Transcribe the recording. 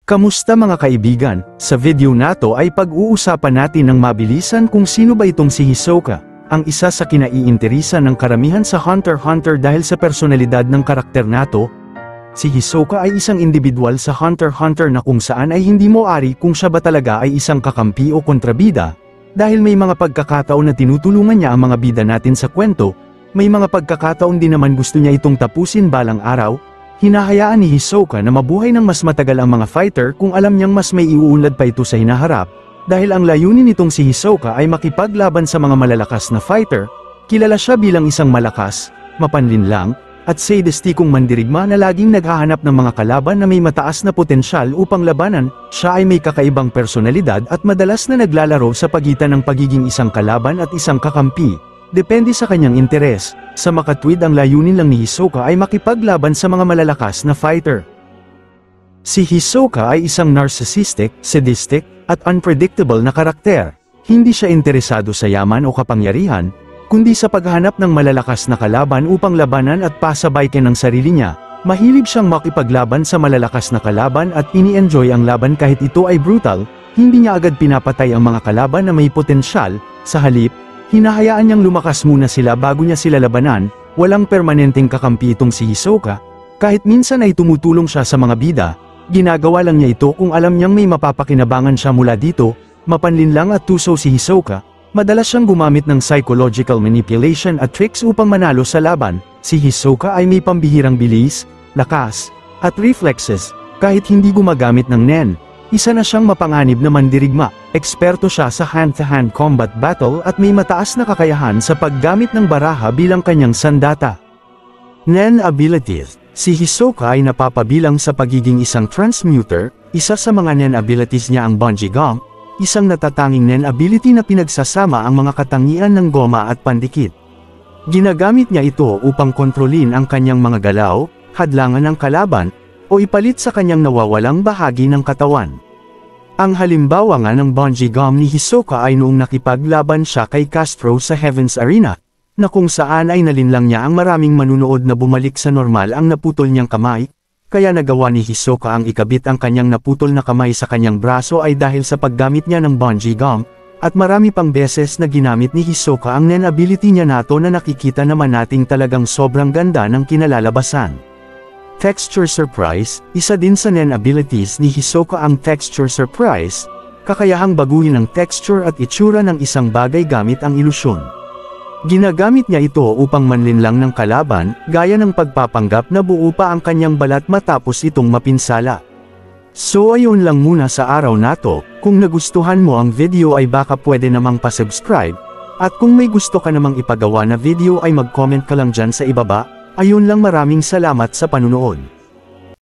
Kamusta mga kaibigan? Sa video nato ay pag-uusapan natin ng mabilisan kung sino ba itong si Hisoka, ang isa sa kinaiinteresa ng karamihan sa Hunter x Hunter dahil sa personalidad ng karakter nato. Si Hisoka ay isang individual sa Hunter x Hunter na kung saan ay hindi mo ari kung siya ba talaga ay isang kakampi o kontrabida, dahil may mga pagkakataon na tinutulungan niya ang mga bida natin sa kwento, may mga pagkakataon din naman gusto niya itong tapusin balang araw. Hinahayaan ni Hisoka na mabuhay ng mas matagal ang mga fighter kung alam niyang mas may iuunlad pa ito sa hinaharap, dahil ang layunin nitong si Hisoka ay makipaglaban sa mga malalakas na fighter. Kilala siya bilang isang malakas, mapanlinlang, at sadistikong mandirigma na laging naghahanap ng mga kalaban na may mataas na potensyal upang labanan. Siya ay may kakaibang personalidad at madalas na naglalaro sa pagitan ng pagiging isang kalaban at isang kakampi. Depende sa kanyang interes. Sa makatwid ang layunin lang ni Hisoka ay makipaglaban sa mga malalakas na fighter. Si Hisoka ay isang narcissistic, sadistic, at unpredictable na karakter. Hindi siya interesado sa yaman o kapangyarihan, kundi sa paghahanap ng malalakas na kalaban upang labanan at pasabaykin ang sarili niya. Mahilig siyang makipaglaban sa malalakas na kalaban at ini-enjoy ang laban kahit ito ay brutal. Hindi niya agad pinapatay ang mga kalaban na may potensyal. Sa halip, hinahayaan niyang lumakas muna sila bago niya sila labanan. Walang permanenteng kakampi itong si Hisoka. Kahit minsan ay tumutulong siya sa mga bida, ginagawa lang niya ito kung alam niyang may mapapakinabangan siya mula dito. Mapanlinlang at tuso si Hisoka. Madalas siyang gumamit ng psychological manipulation at tricks upang manalo sa laban. Si Hisoka ay may pambihirang bilis, lakas, at reflexes. Kahit hindi gumagamit ng nen, isa na siyang mapanganib na mandirigma. Eksperto siya sa hand-to-hand combat battle at may mataas na kakayahan sa paggamit ng baraha bilang kanyang sandata. Nen abilities. Si Hisoka ay napapabilang sa pagiging isang transmuter. Isa sa mga nen abilities niya ang bungee gum, isang natatanging nen ability na pinagsasama ang mga katangian ng goma at pandikit. Ginagamit niya ito upang kontrolin ang kanyang mga galaw, hadlangan ng kalaban, o ipalit sa kanyang nawawalang bahagi ng katawan. Ang halimbawa nga ng bungee gum ni Hisoka ay noong nakipaglaban siya kay Castro sa Heaven's Arena, na kung saan ay nalinlang niya ang maraming manunood na bumalik sa normal ang naputol niyang kamay. Kaya nagawa ni Hisoka ang ikabit ang kanyang naputol na kamay sa kanyang braso ay dahil sa paggamit niya ng bungee gum, at marami pang beses na ginamit ni Hisoka ang nen ability niya nato na nakikita naman nating talagang sobrang ganda ng kinalalabasan. Texture Surprise. Isa din sa nen abilities ni Hisoka ang Texture Surprise, kakayahang baguhin ang texture at itsura ng isang bagay gamit ang ilusyon. Ginagamit niya ito upang manlinlang ng kalaban, gaya ng pagpapanggap na buo pa ang kanyang balat matapos itong mapinsala. So ayun lang muna sa araw nato. Kung nagustuhan mo ang video ay baka pwede namang pa-subscribe, at kung may gusto ka namang ipagawa na video ay mag-comment ka lang dyan sa ibaba. Ayun lang, maraming salamat sa panunood.